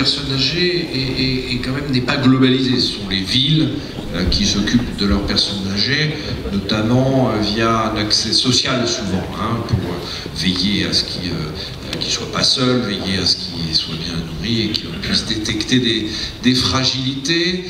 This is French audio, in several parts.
personnes âgées quand même n'est pas globalisé. Ce sont les villes qui s'occupent de leurs personnes âgées, notamment via un accès social souvent, pour veiller à ce qu'ils ne soient pas seuls, veiller à ce qu'ils soient bien nourris et qu'ils puissent détecter des fragilités.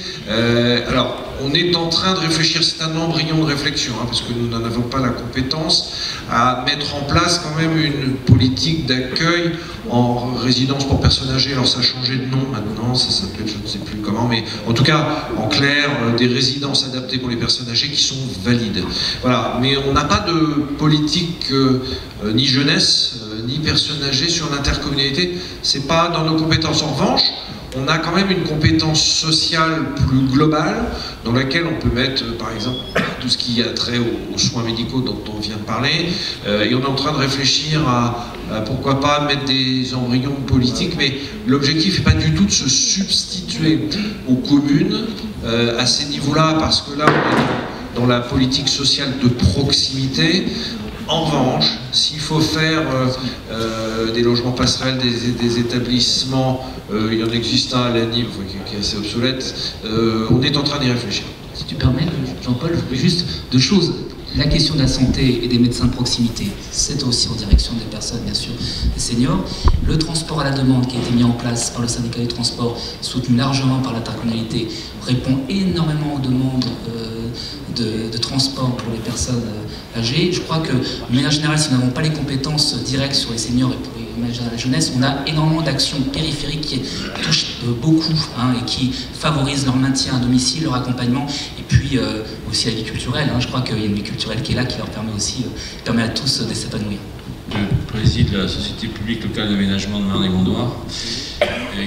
Alors, on est en train de réfléchir, c'est un embryon de réflexion, parce que nous n'en avons pas la compétence, à mettre en place quand même une politique d'accueil en résidence pour personnes âgées. Alors ça a changé de nom maintenant, ça s'appelle je ne sais plus comment, mais en tout cas, en clair, des résidences adaptées pour les personnes âgées qui sont valides. Voilà, mais on n'a pas de politique ni jeunesse, ni personnes âgées sur l'intercommunalité, c'est pas dans nos compétences. En revanche, on a quand même une compétence sociale plus globale dans laquelle on peut mettre, par exemple, tout ce qui a trait aux soins médicaux dont on vient de parler. Et on est en train de réfléchir à pourquoi pas mettre des embryons politiques, mais l'objectif n'est pas du tout de se substituer aux communes à ces niveaux-là, parce que là, on est dans la politique sociale de proximité. En revanche, s'il faut faire des logements passerelles, des établissements, il y en existe un à l'ANIV qui est assez obsolète, on est en train d'y réfléchir. Si tu permets, Jean-Paul, je voulais juste deux choses. La question de la santé et des médecins de proximité, c'est aussi en direction des personnes, bien sûr, des seniors. Le transport à la demande qui a été mis en place par le syndicat du transport, soutenu largement par l'intercommunalité, répond énormément aux demandes de transport pour les personnes âgées. Je crois que, de manière générale, si nous n'avons pas les compétences directes sur les seniors et pour la jeunesse, on a énormément d'actions périphériques qui touchent beaucoup et qui favorisent leur maintien à domicile, leur accompagnement, et puis aussi la vie culturelle. Je crois qu'il y a une vie culturelle qui est là, qui leur permet aussi, permet à tous de s'épanouir. Je préside la Société publique locale d'aménagement de Marne-et-Gondoire,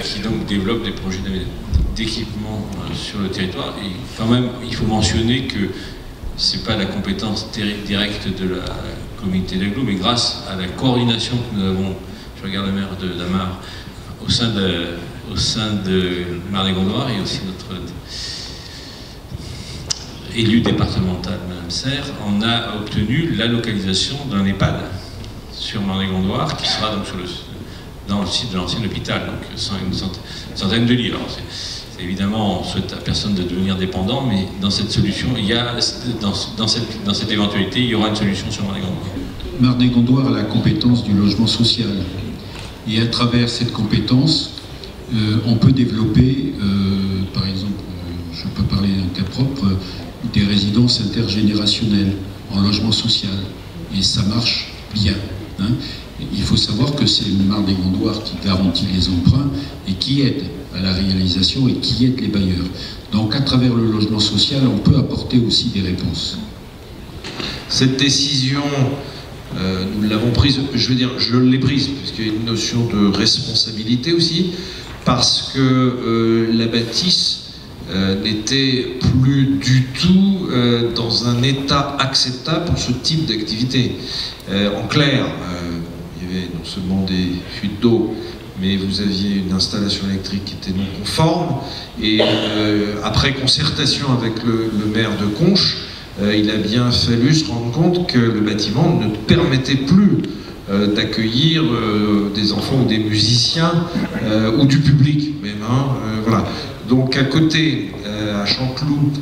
qui donc développe des projets d'équipement sur le territoire. Et quand même, il faut mentionner que ce n'est pas la compétence directe de la communauté d'agglo, mais grâce à la coordination que nous avons, je regarde le maire de Damar, au sein de Marne-et-Gondoire, et aussi notre élu départemental, Mme Serre, on a obtenu la localisation d'un EHPAD sur Marne-et-Gondoire, qui sera donc dans le site de l'ancien hôpital, donc une centaine de lits. Alors, évidemment, on souhaite à personne de devenir dépendant, mais dans cette solution, il y a, dans cette éventualité, il y aura une solution sur Marne-et-Gondoire. Marne-et-Gondoire a la compétence du logement social. Et à travers cette compétence, on peut développer, par exemple, je peux parler d'un cas propre, des résidences intergénérationnelles en logement social. Et ça marche bien. Il faut savoir que c'est Marne-et-Gondoire qui garantit les emprunts et qui aide à la réalisation et qui aide les bailleurs. Donc à travers le logement social, on peut apporter aussi des réponses. Cette décision, nous l'avons prise, je veux dire, je l'ai prise, puisqu'il y a une notion de responsabilité aussi, parce que la bâtisse n'était plus du tout dans un état acceptable pour ce type d'activité. En clair, il y avait non seulement des fuites d'eau, mais vous aviez une installation électrique qui était non conforme, et après concertation avec le maire de Conches, il a bien fallu se rendre compte que le bâtiment ne permettait plus d'accueillir des enfants ou des musiciens, ou du public même. Voilà. Donc à côté, à Chanteloup,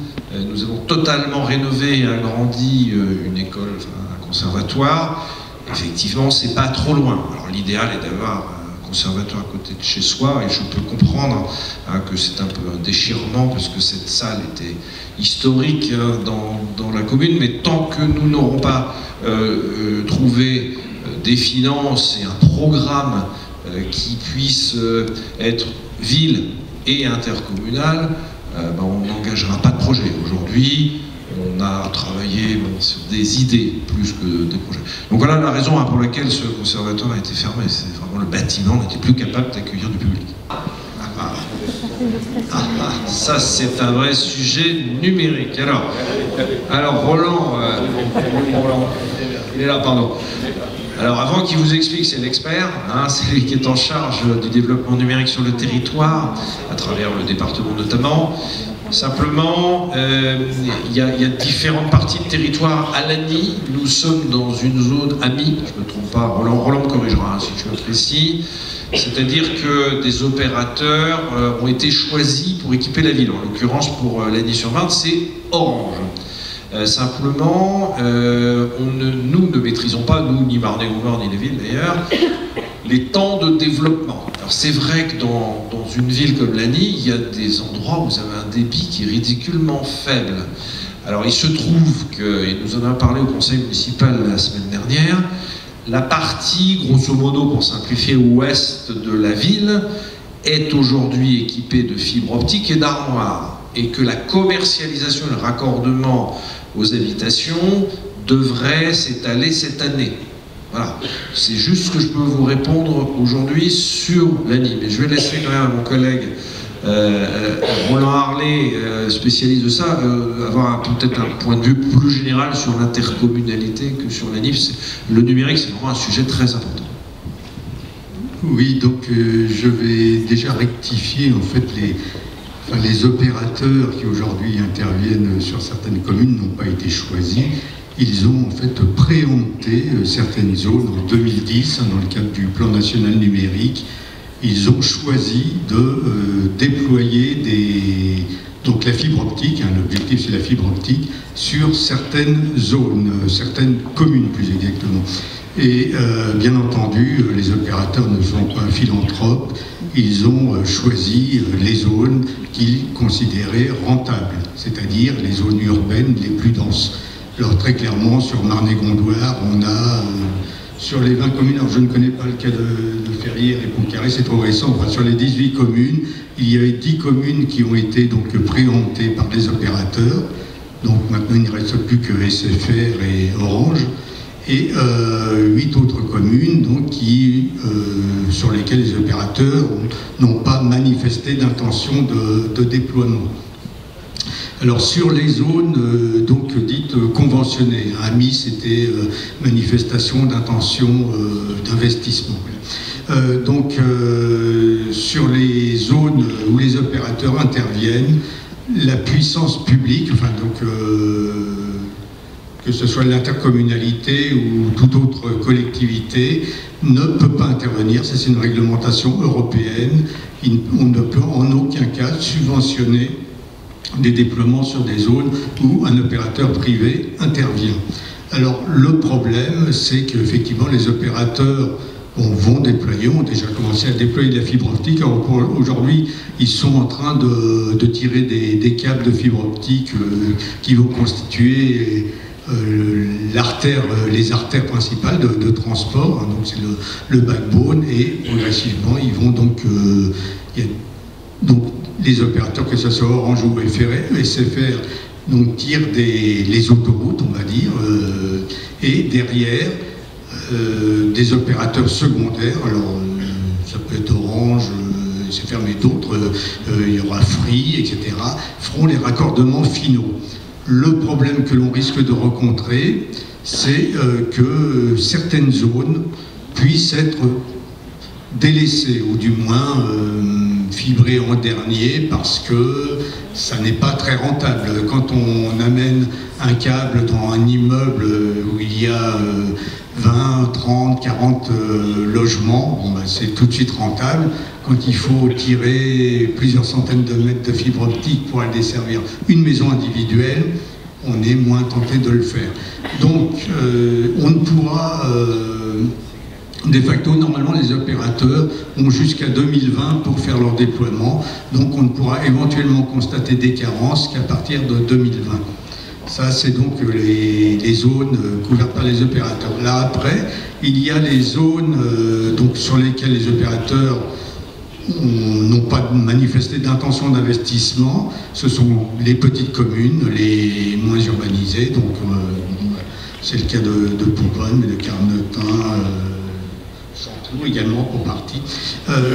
nous avons totalement rénové et agrandi une école, un conservatoire. Effectivement, c'est pas trop loin. Alors l'idéal est d'avoir un conservatoire à côté de chez soi, et je peux comprendre que c'est un peu un déchirement, parce que cette salle était historique dans la commune, mais tant que nous n'aurons pas trouvé des finances et un programme qui puisse être ville et intercommunal, on n'engagera pas de projet. Aujourd'hui, on a travaillé sur des idées plus que des projets. Donc voilà la raison pour laquelle ce conservatoire a été fermé. C'est vraiment le bâtiment n'était plus capable d'accueillir du public. Ça c'est un vrai sujet numérique. Alors Roland, il est là, pardon. Alors avant qu'il vous explique, c'est l'expert, c'est lui qui est en charge du développement numérique sur le territoire, à travers le département notamment. Simplement, il y a différentes parties de territoire à Lagny. Nous sommes dans une zone AMI, je ne me trompe pas, Roland me corrigera si je me précise. C'est-à-dire que des opérateurs ont été choisis pour équiper la ville. En l'occurrence, pour Lagny-sur-Marne, c'est Orange. Simplement, nous ne maîtrisons pas, nous, ni Marne-et-Gondoire, ni les villes d'ailleurs, les temps de développement. Alors c'est vrai que dans une ville comme Lagny, il y a des endroits où vous avez un débit qui est ridiculement faible. Alors il se trouve que, et nous en avons parlé au conseil municipal la semaine dernière, la partie, grosso modo, pour simplifier, ouest de la ville, est aujourd'hui équipée de fibres optiques et d'armoires, et que la commercialisation et le raccordement aux habitations devrait s'étaler cette année. Voilà, c'est juste ce que je peux vous répondre aujourd'hui sur Lagny. Mais je vais laisser quand même à mon collègue Roland Harlet, spécialiste de ça, avoir peut-être un point de vue plus général sur l'intercommunalité que sur Lagny. Le numérique, c'est vraiment un sujet très important. Oui, donc je vais déjà rectifier en fait les opérateurs qui aujourd'hui interviennent sur certaines communes n'ont pas été choisis. Ils ont en fait préempté certaines zones en 2010 dans le cadre du plan national numérique. Ils ont choisi de déployer donc la fibre optique, l'objectif c'est la fibre optique, sur certaines zones, certaines communes plus exactement. Et bien entendu, les opérateurs ne sont pas philanthropes, ils ont choisi les zones qu'ils considéraient rentables, c'est-à-dire les zones urbaines les plus denses. Alors très clairement, sur Marne-et-Gondoire, on a, sur les 20 communes, alors je ne connais pas le cas de Ferrières et Pontcarré, c'est trop récent, enfin, sur les 18 communes, il y avait 10 communes qui ont été donc préemptées par des opérateurs, donc maintenant il ne reste plus que SFR et Orange, et 8 autres communes donc, sur lesquelles les opérateurs n'ont pas manifesté d'intention de déploiement. Alors sur les zones donc dites conventionnées, AMI c'était manifestation d'intention d'investissement. Sur les zones où les opérateurs interviennent, la puissance publique, enfin que ce soit l'intercommunalité ou toute autre collectivité, ne peut pas intervenir. Ça, c'est une réglementation européenne. On ne peut en aucun cas subventionner des déploiements sur des zones où un opérateur privé intervient. Alors, le problème, c'est qu'effectivement, les opérateurs vont déployer, ont déjà commencé à déployer de la fibre optique. Aujourd'hui, ils sont en train de tirer des câbles de fibre optique qui vont constituer les artères principales de transport, donc c'est le backbone, et progressivement ils vont donc les opérateurs, que ce soit Orange ou SFR, donc tirent les autoroutes, on va dire, et derrière des opérateurs secondaires, alors ça peut être Orange, SFR, mais d'autres, il y aura Free, etc., feront les raccordements finaux. Le problème que l'on risque de rencontrer, c'est que certaines zones puissent être délaissées, ou du moins fibrées en dernier, parce que ça n'est pas très rentable. Quand on amène un câble dans un immeuble où il y a 20, 30, 40 logements, c'est tout de suite rentable. Quand il faut tirer plusieurs centaines de mètres de fibre optique pour aller desservir une maison individuelle, on est moins tenté de le faire. Donc, on ne pourra, de facto, normalement, les opérateurs ont jusqu'à 2020 pour faire leur déploiement, donc on ne pourra éventuellement constater des carences qu'à partir de 2020. Ça, c'est donc les zones couvertes par les opérateurs. Là, après, il y a les zones sur lesquelles les opérateurs n'ont pas manifesté d'intention d'investissement. Ce sont les petites communes, les moins urbanisées. Donc, c'est le cas de Pomponne, de Carnotin, Chanteloup également pour partie.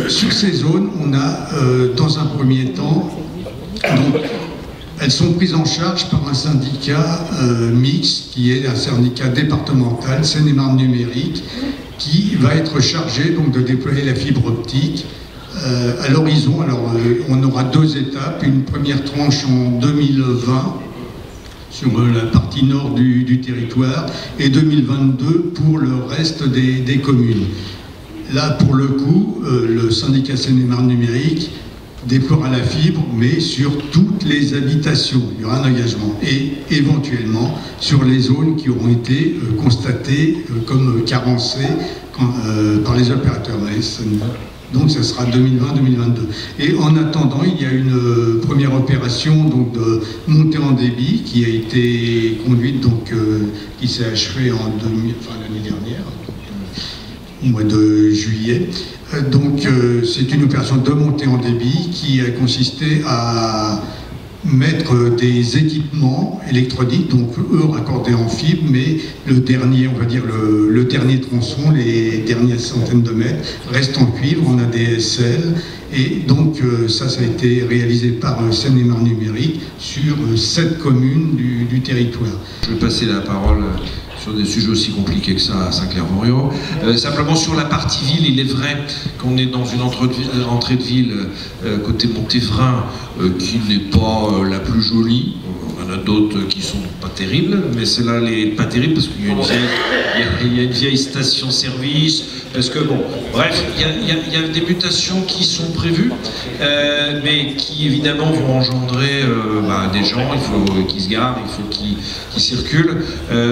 Sur ces zones, on a, dans un premier temps, donc, elles sont prises en charge par un syndicat mixte, qui est un syndicat départemental, Seine-et-Marne Numérique, qui va être chargé donc, de déployer la fibre optique à l'horizon. Alors, on aura 2 étapes, une première tranche en 2020 sur la partie nord du territoire et 2022 pour le reste des communes. Là, pour le coup, le syndicat Seine-et-Marne Numérique déploiera la fibre, mais sur toutes les habitations. Il y aura un engagement. Et éventuellement sur les zones qui auront été constatées comme carencées par les opérateurs. Donc ça sera 2020-2022. Et en attendant, il y a une première opération donc, de montée en débit qui a été conduite, donc, qui s'est achevée l'année dernière, au mois de juillet. Donc c'est une opération de montée en débit qui a consisté à mettre des équipements électroniques, donc eux raccordés en fibre, mais le dernier, on va dire le dernier tronçon, les dernières centaines de mètres, reste en cuivre, en ADSL, et donc ça a été réalisé par Seine-et-Marne Numérique sur 7 communes du territoire. Je vais passer la parole sur des sujets aussi compliqués que ça à Saint-Clair-Voriot. Simplement sur la partie ville, il est vrai qu'on est dans une entrée de ville côté Montévrain qui n'est pas la plus jolie. On en a d'autres qui sont pas terribles, mais celle-là elle est pas terrible parce qu'il y a une vieille station-service, parce que bon, bref, il y a des mutations qui sont prévues, mais qui évidemment vont engendrer des gens, il faut qu'ils se garent, il faut qu'ils circulent.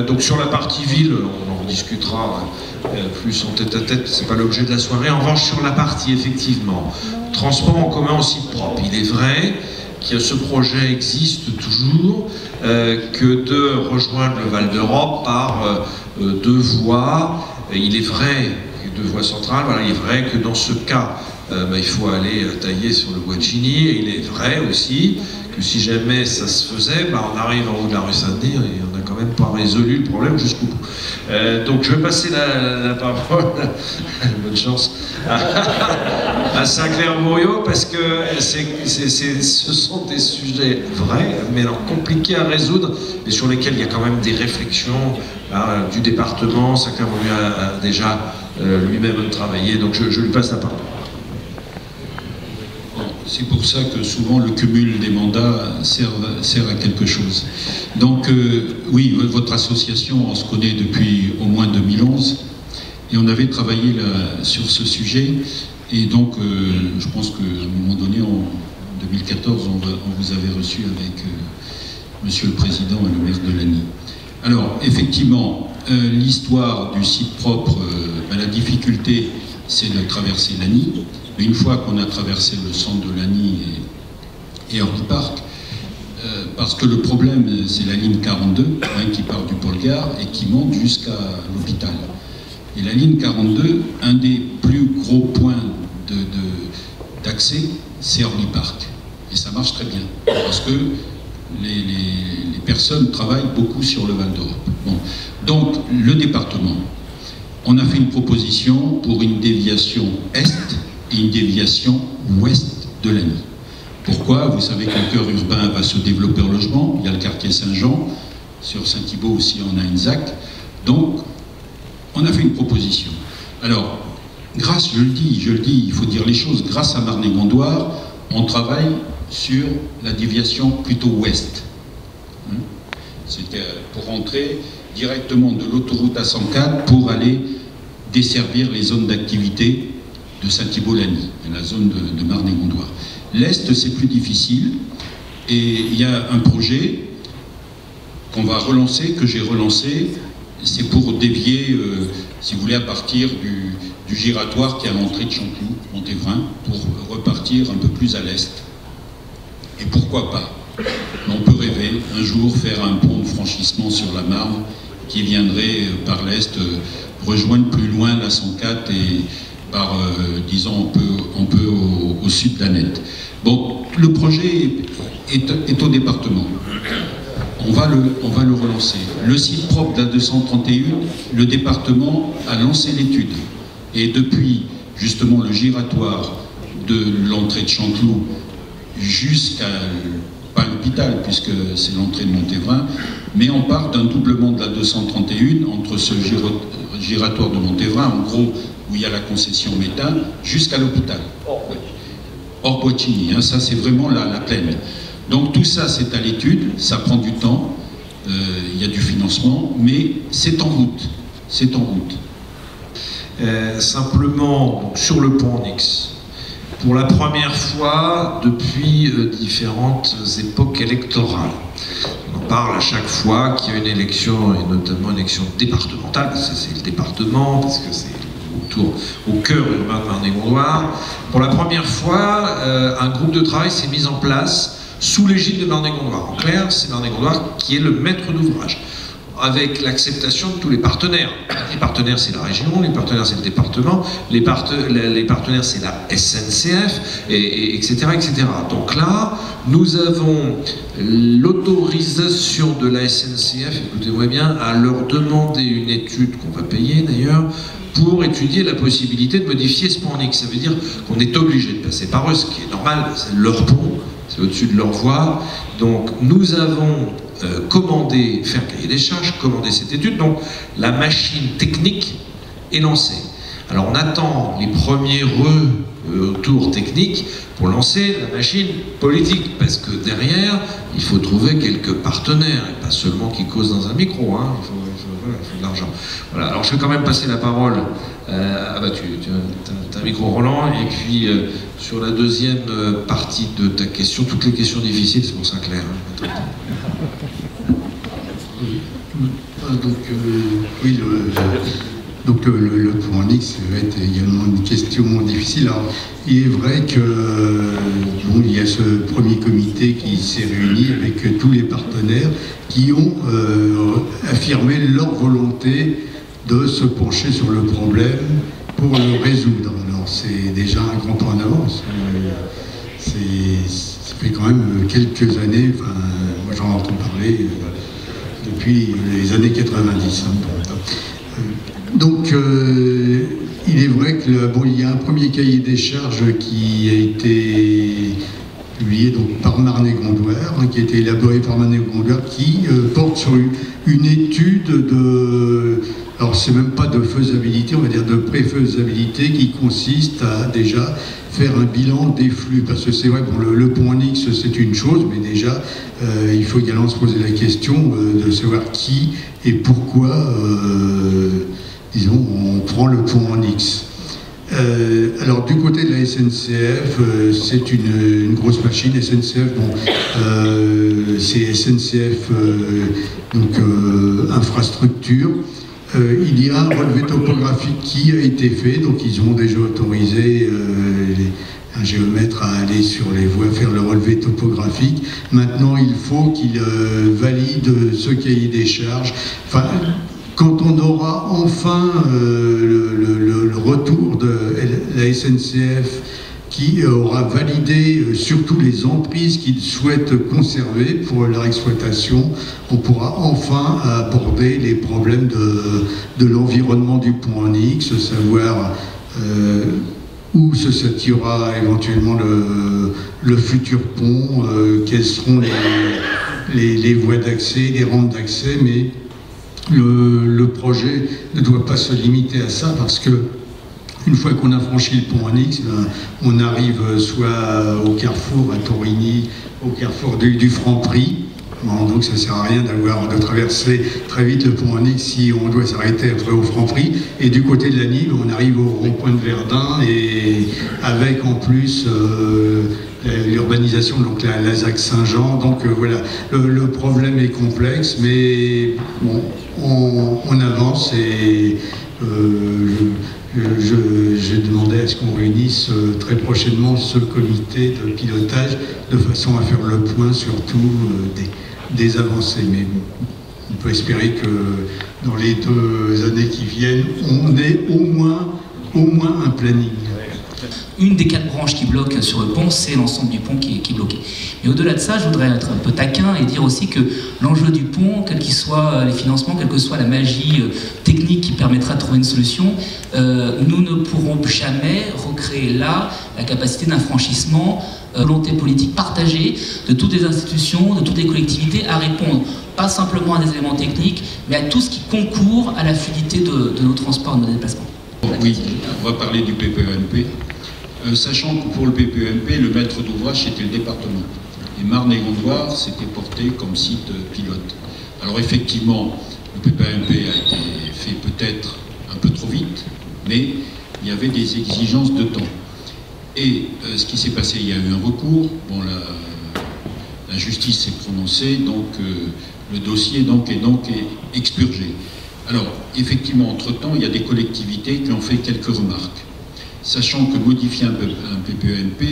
Donc sur la partie ville, on en discutera plus en tête-à-tête, c'est pas l'objet de la soirée. En revanche, sur la partie effectivement, transport en commun aussi propre, il est vrai que ce projet existe toujours, que de rejoindre le Val d'Europe par 2 voies. Il est vrai que 2 voies centrales, voilà, il est vrai que dans ce cas, il faut aller tailler sur le Bois-de-Chigny, et il est vrai aussi que si jamais ça se faisait, on arrive en haut de la rue Saint-Denis et on n'a quand même pas résolu le problème jusqu'au bout. Donc je vais passer la parole, bonne chance, à Saint-Clair-Voriot, parce que ce sont des sujets vrais, mais alors compliqués à résoudre, mais sur lesquels il y a quand même des réflexions du département. Saint-Clair-Voriot a déjà lui-même travaillé, donc je lui passe la parole. C'est pour ça que souvent le cumul des mandats sert à quelque chose. Donc oui, votre association, on se connaît depuis au moins 2011 et on avait travaillé sur ce sujet, et donc je pense qu'à un moment donné, en 2014, on vous avait reçu avec Monsieur le Président et le maire de Lagny. Alors effectivement, l'histoire du site propre, la difficulté, c'est de traverser Lagny. Mais une fois qu'on a traversé le centre de Lagny et Orly Park, parce que le problème, c'est la ligne 42, qui part du Pôle-Gare et qui monte jusqu'à l'hôpital. Et la ligne 42, un des plus gros points d'accès, c'est Orly Park. Et ça marche très bien, parce que les personnes travaillent beaucoup sur le Val d'Europe. Bon. Donc, le département, on a fait une proposition pour une déviation est et une déviation ouest de Lagny. Pourquoi? Vous savez que le cœur urbain va se développer en logement, il y a le quartier Saint-Jean, sur Saint-Thibault aussi on a une ZAC, donc on a fait une proposition. Alors, grâce, je le dis, il faut dire les choses, grâce à Marne et Gondoire, on travaille sur la déviation plutôt ouest. C'était pour rentrer directement de l'autoroute A104 pour aller desservir les zones d'activité de Saint-Thibault-Lagny, la zone de Marne et Gondoire. L'Est, c'est plus difficile, et il y a un projet qu'on va relancer, que j'ai relancé, c'est pour dévier, si vous voulez, à partir du giratoire qui est à l'entrée de Chanteloup, Montévrain, pour repartir un peu plus à l'Est. Et pourquoi pas? On peut rêver un jour faire un pont de franchissement sur la Marne qui viendrait par l'Est rejoindre plus loin la 104 et par, disons, un peu au sud d'Annette. Bon, le projet est au département. On va le relancer. Le site propre de la 231, le département a lancé l'étude. Et depuis, justement, le giratoire de l'entrée de Chanteloup jusqu'à, pas l'hôpital, puisque c'est l'entrée de Montévrain, mais on part d'un doublement de la 231 entre ce giratoire de Montévrain, en gros, où il y a la concession méthane, jusqu'à l'hôpital. hors Boitigny, hein, ça c'est vraiment la plaine. Donc tout ça c'est à l'étude, ça prend du temps, il y a du financement, mais c'est en route, c'est en route. Simplement, sur le pont en X, pour la première fois depuis différentes époques électorales, on en parle à chaque fois qu'il y a une élection, et notamment une élection départementale, parce que c'est le département, parce que c'est au cœur urbain de Marne-et-Gondoire. Pour la première fois, un groupe de travail s'est mis en place sous l'égide de Marne-et-Gondoire. En clair, c'est Marne-et-Gondoire qui est le maître d'ouvrage, avec l'acceptation de tous les partenaires. Les partenaires, c'est la région, les partenaires, c'est le département, les partenaires, c'est la SNCF, etc., etc. Donc là, nous avons l'autorisation de la SNCF, écoutez-moi bien, à leur demander une étude qu'on va payer d'ailleurs, pour étudier la possibilité de modifier ce pont en X. Ça veut dire qu'on est obligé de passer par eux, ce qui est normal, c'est leur pont, c'est au-dessus de leur voie. Donc nous avons commandé, fait un cahier des charges, commandé cette étude, donc la machine technique est lancée. Alors on attend les premiers retours techniques pour lancer la machine politique, parce que derrière, il faut trouver quelques partenaires, et pas seulement qui causent dans un micro, hein. Il faut de l'argent. Voilà. Alors je vais quand même passer la parole, tu as un micro Roland, et puis sur la deuxième partie de ta question, toutes les questions difficiles, c'est pour Sinclair. Hein. Donc le pont en X va être également une question difficile. Alors, il est vrai que bon, il y a ce premier comité qui s'est réuni avec tous les partenaires qui ont affirmé leur volonté de se pencher sur le problème pour le résoudre. Alors c'est déjà un grand pas en avance. Ça fait quand même quelques années, enfin, moi j'en entends parler depuis les années 90. Donc, il est vrai que il y a un premier cahier des charges qui a été publié donc, par Marne-et-Gondoire, hein, qui a été élaboré par Marne-et-Gondoire, qui porte sur une étude de... Alors, c'est même pas de faisabilité, on va dire de préfaisabilité, qui consiste à déjà faire un bilan des flux. Parce que c'est vrai, bon, le pont en X, c'est une chose, mais déjà, il faut également se poser la question de savoir qui et pourquoi... disons, on prend le pont en X. Alors, du côté de la SNCF, c'est une grosse machine. SNCF, bon, c'est SNCF, donc infrastructure. Il y a un relevé topographique qui a été fait, donc ils ont déjà autorisé un géomètre à aller sur les voies, faire le relevé topographique. Maintenant, il faut qu'il valide ce cahier des charges. Enfin, quand on aura enfin le retour de la SNCF qui aura validé surtout les emprises qu'ils souhaitent conserver pour leur exploitation, on pourra enfin aborder les problèmes de l'environnement du pont en X, savoir où se situera éventuellement le futur pont, quelles seront les voies d'accès, les rampes d'accès, mais le projet ne doit pas se limiter à ça, parce que une fois qu'on a franchi le pont en X, on arrive soit au carrefour à Torigny, au carrefour du Franprix. Bon, donc ça ne sert à rien de traverser très vite le pont en X si on doit s'arrêter après au Franprix. Et du côté de la Nive, on arrive au rond-point de Verdun, et avec en plus l'urbanisation, donc la ZAC Saint-Jean. Donc voilà, le problème est complexe, mais bon, on avance, et j'ai demandé à ce qu'on réunisse très prochainement ce comité de pilotage de façon à faire le point sur tout des avancées. Mais bon, on peut espérer que dans les 2 années qui viennent, on ait au moins un planning. Une des 4 branches qui bloquent sur le pont, c'est l'ensemble du pont qui est bloqué. Mais au-delà de ça, je voudrais être un peu taquin et dire aussi que l'enjeu du pont, quels qu'ils soient les financements, quelle que soit la magie technique qui permettra de trouver une solution, nous ne pourrons jamais recréer là la capacité d'un franchissement, volonté politique partagée de toutes les institutions, de toutes les collectivités à répondre pas simplement à des éléments techniques, mais à tout ce qui concourt à la fluidité de nos transports et de nos déplacements. Oui, on va parler du PPENP. Sachant que pour le PPEMP, le maître d'ouvrage c'était le département. Et Marne-et-Gondoire s'était porté comme site pilote. Alors effectivement, le PPEMP a été fait peut-être un peu trop vite, mais il y avait des exigences de temps. Et ce qui s'est passé, il y a eu un recours, bon, la justice s'est prononcée, donc le dossier est expurgé. Alors, effectivement, entre-temps, il y a des collectivités qui ont fait quelques remarques. Sachant que modifier un PPEMP,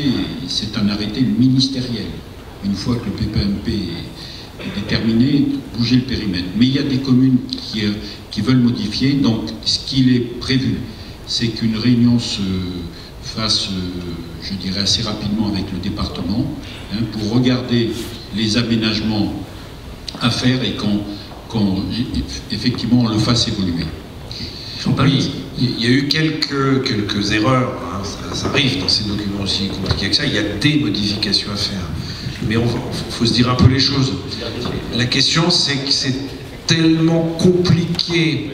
c'est un arrêté ministériel. Une fois que le PPEMP est déterminé, bouger le périmètre. Mais il y a des communes qui veulent modifier, donc ce qu'il est prévu, c'est qu'une réunion se fasse, je dirais, assez rapidement avec le département, hein, pour regarder les aménagements à faire et effectivement on le fasse évoluer. Oui, il y a eu quelques erreurs, hein, ça arrive dans ces documents aussi compliqués que ça, il y a des modifications à faire. Mais il faut se dire un peu les choses. La question, c'est que c'est tellement compliqué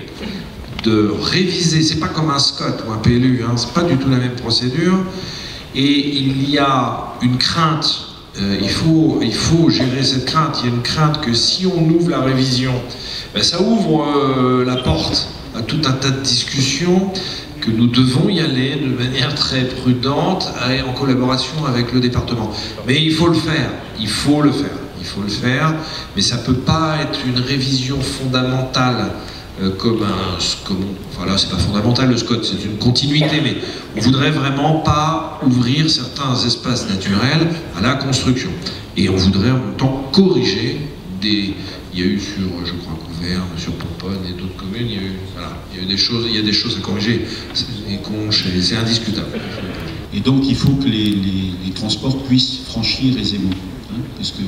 de réviser, c'est pas comme un SCOT ou un PLU, hein, c'est pas du tout la même procédure, et il y a une crainte, il faut gérer cette crainte. Il y a une crainte que si on ouvre la révision, ben ça ouvre la porte à tout un tas de discussions, que nous devons y aller de manière très prudente et en collaboration avec le département. Mais il faut le faire, mais ça peut pas être une révision fondamentale enfin là c'est pas fondamental le SCOT, c'est une continuité, mais on voudrait vraiment pas ouvrir certains espaces naturels à la construction. Et on voudrait en même temps corriger il y a eu sur, je crois, Gouverne, sur Pomponne et d'autres communes, il y a des choses à corriger, c'est indiscutable. Et donc il faut que les transports puissent franchir aisément, hein, parce qu'il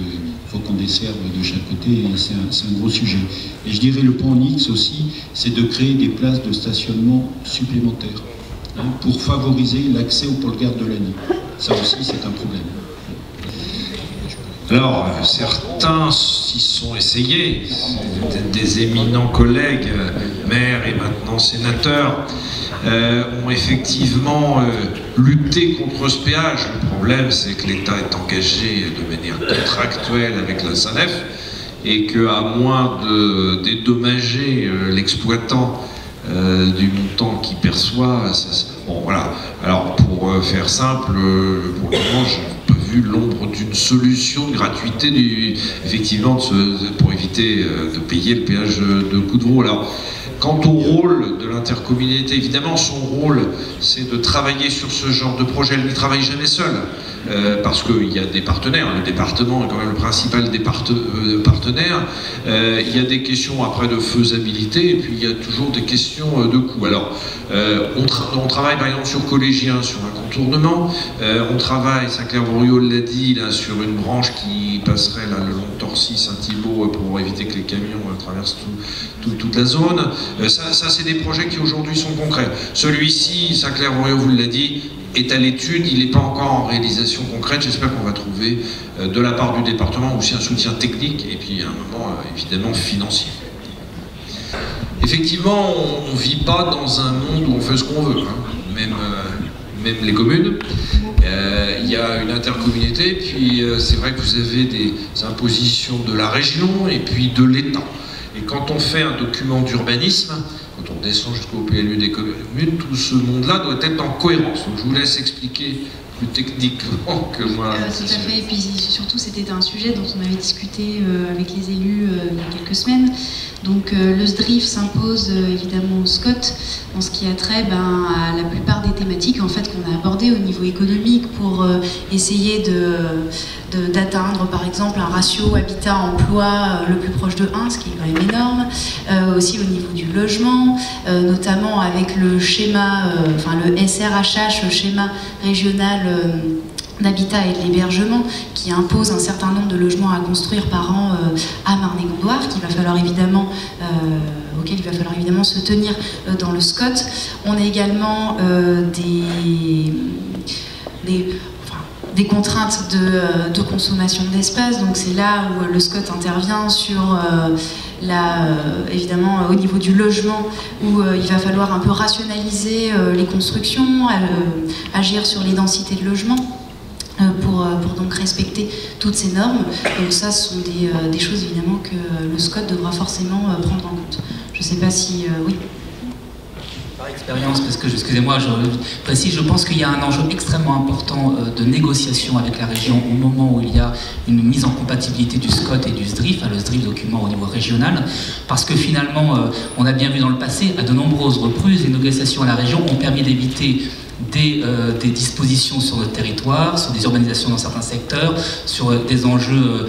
faut qu'on desserve de chaque côté, et c'est un gros sujet. Et je dirais le point en X aussi, c'est de créer des places de stationnement supplémentaires, hein, pour favoriser l'accès au pôle gare de Lagny. Ça aussi c'est un problème. Alors, certains s'y sont essayés, des éminents collègues, maires et maintenant sénateurs, ont effectivement lutté contre ce péage. Le problème, c'est que l'État est engagé de manière contractuelle avec la SANEF et qu'à moins de dédommager l'exploitant du montant qu'il perçoit, bon voilà. Alors, pour faire simple, pour le moment, je vu l'ombre d'une solution de gratuité effectivement pour éviter de payer le péage de Coudreau. Alors, quant au rôle de l'intercommunalité, évidemment son rôle c'est de travailler sur ce genre de projet. Elle ne travaille jamais seule, parce qu'il y a des partenaires, le département est quand même le principal des partenaires, il y a des questions après de faisabilité et puis il y a toujours des questions de coût. Alors on travaille par exemple sur Collégien, sur un contournement, on travaille, Saint-Clair-Voriol l'a dit, là, sur une branche qui passerait là, le long de Torcy, Saint-Thibault, pour éviter que les camions traversent toute la zone. Ça c'est des projets qui aujourd'hui sont concrets. Celui-ci, Saint-Clair-Voriol vous l'a dit, est à l'étude, il n'est pas encore en réalisation concrète. J'espère qu'on va trouver de la part du département aussi un soutien technique et puis à un moment évidemment financier. Effectivement, on ne vit pas dans un monde où on fait ce qu'on veut, hein. Même les communes. Il y a une intercommunauté, puis c'est vrai que vous avez des impositions de la région et puis de l'État. Et quand on fait un document d'urbanisme, quand on descend jusqu'au PLU des communes, tout ce monde-là doit être en cohérence. Donc je vous laisse expliquer plus techniquement que moi. Tout à fait, et puis surtout c'était un sujet dont on avait discuté avec les élus il y a quelques semaines. Donc le SDRIF s'impose évidemment au SCOT en ce qui a trait à la plupart des thématiques en fait, qu'on a abordées au niveau économique pour essayer d'atteindre par exemple un ratio habitat-emploi le plus proche de 1, ce qui est quand même énorme, aussi au niveau du logement, notamment avec le schéma, le SRHH, le schéma régional d'habitat et de l'hébergement, qui impose un certain nombre de logements à construire par an à Marne-et-Gondoire, auquel il va falloir évidemment se tenir dans le SCOT. On a également des contraintes de consommation d'espace, donc c'est là où le SCOT intervient sur évidemment au niveau du logement, où il va falloir un peu rationaliser les constructions, agir sur les densités de logement. Pour donc respecter toutes ces normes. Donc ça, ce sont des choses évidemment que le SCOT devra forcément prendre en compte. Je ne sais pas si... oui. Par expérience, parce que, excusez-moi, je précise, je pense qu'il y a un enjeu extrêmement important de négociation avec la région au moment où il y a une mise en compatibilité du SCOT et du SDRIF, le SDRIF document au niveau régional, parce que finalement, on a bien vu dans le passé, à de nombreuses reprises, les négociations à la région ont permis d'éviter des dispositions sur notre territoire, sur des urbanisations dans certains secteurs, sur des enjeux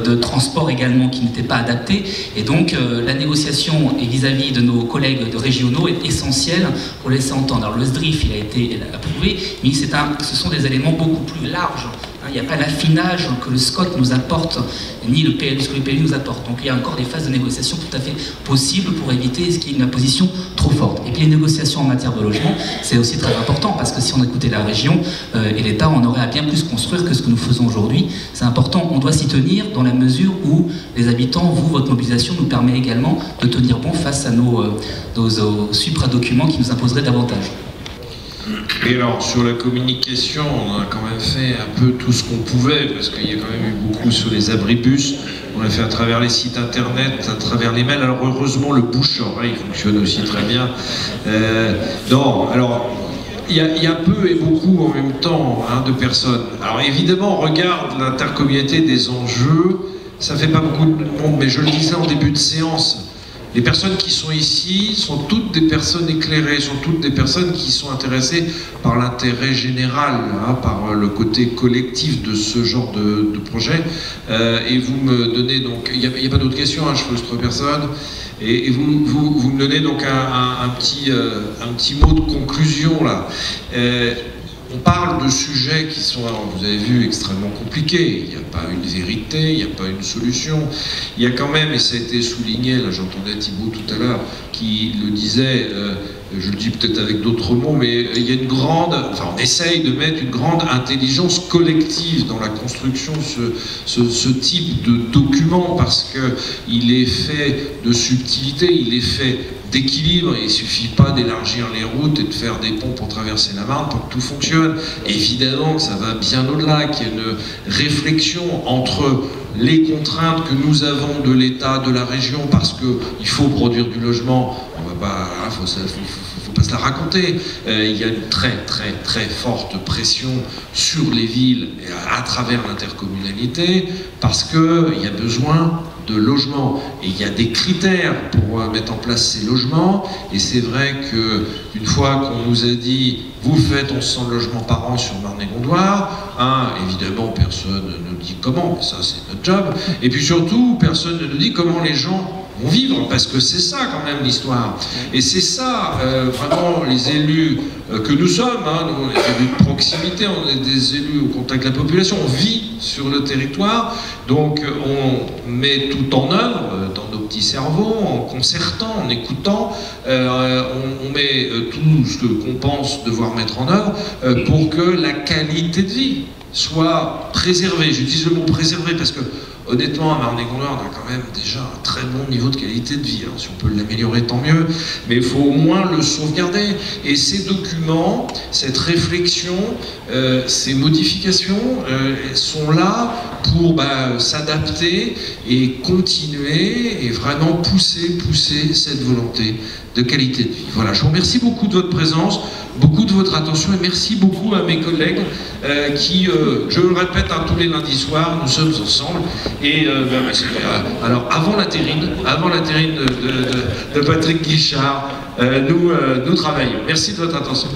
de transport également qui n'étaient pas adaptés. Et donc la négociation vis-à-vis de nos collègues régionaux est essentielle pour laisser entendre. Alors le SDRIF, il a été approuvé, mais ce sont des éléments beaucoup plus larges. Il n'y a pas l'affinage que le SCOT nous apporte, ni ce que le PLU nous apporte. Donc il y a encore des phases de négociation tout à fait possibles pour éviter ce qui est une position trop forte. Et puis les négociations en matière de logement, c'est aussi très important, parce que si on écoutait la région et l'État, on aurait à bien plus construire que ce que nous faisons aujourd'hui. C'est important, on doit s'y tenir dans la mesure où les habitants, votre mobilisation nous permet également de tenir bon face à nos supra-documents qui nous imposeraient davantage. Et alors, sur la communication, on a quand même fait un peu tout ce qu'on pouvait, parce qu'il y a quand même eu beaucoup sur les abribus. On l'a fait à travers les sites internet, à travers les mails. Alors, heureusement, le bouche-oreille fonctionne aussi très bien. Non, alors, il y a peu et beaucoup en même temps de personnes. Alors, évidemment, on regarde l'intercommunalité des enjeux. Ça fait pas beaucoup de monde, mais je le disais en début de séance. Les personnes qui sont ici sont toutes des personnes éclairées, sont toutes des personnes qui sont intéressées par l'intérêt général, par le côté collectif de ce genre de projet. Et vous me donnez donc, il n'y a pas d'autres questions, je frustre personne. Et vous me donnez donc un petit mot de conclusion là. On parle de sujets qui sont, alors vous avez vu, extrêmement compliqués. Il n'y a pas une vérité, il n'y a pas une solution. Il y a quand même, et ça a été souligné, là j'entendais Thibaut tout à l'heure, qui le disait, je le dis peut-être avec d'autres mots, mais il y a une grande, enfin on essaye de mettre une grande intelligence collective dans la construction de ce type de document, parce qu'il est fait de subtilité, il est fait d'équilibre, il ne suffit pas d'élargir les routes et de faire des ponts pour traverser la Marne pour que tout fonctionne. Évidemment que ça va bien au-delà, qu'il y a une réflexion entre les contraintes que nous avons de l'État, de la région, parce qu'il faut produire du logement, on va pas, faut pas se la raconter. Il y a une très très très forte pression sur les villes à travers l'intercommunalité, parce qu'il y a besoin de logements. Et il y a des critères pour mettre en place ces logements. Et c'est vrai qu'une fois qu'on nous a dit « vous faites 1100 logements par an sur Marne-et-Gondoire », évidemment personne ne nous dit comment, mais ça c'est notre job. Et puis surtout, personne ne nous dit comment les gens vont vivre, parce que c'est ça quand même l'histoire. Et c'est ça, vraiment, les élus que nous sommes, nous on est des élus de proximité, on est des élus au contact de la population, on vit sur le territoire, donc on met tout en œuvre dans nos petits cerveaux, en concertant, en écoutant, on met tout ce qu'on pense devoir mettre en œuvre pour que la qualité de vie soit préservée. J'utilise le mot préservé parce que honnêtement, à Marne-et-Gondoire, on a quand même déjà un très bon niveau de qualité de vie. Alors, si on peut l'améliorer, tant mieux, mais il faut au moins le sauvegarder. Et ces documents, cette réflexion, ces modifications, elles sont là pour s'adapter et continuer et vraiment pousser cette volonté de qualité de vie. Voilà, je vous remercie beaucoup de votre présence, beaucoup de votre attention, et merci beaucoup à mes collègues qui, je le répète, tous les lundis soirs, nous sommes ensemble. Et alors, avant la terrine de Patrick Guichard, nous travaillons. Merci de votre attention.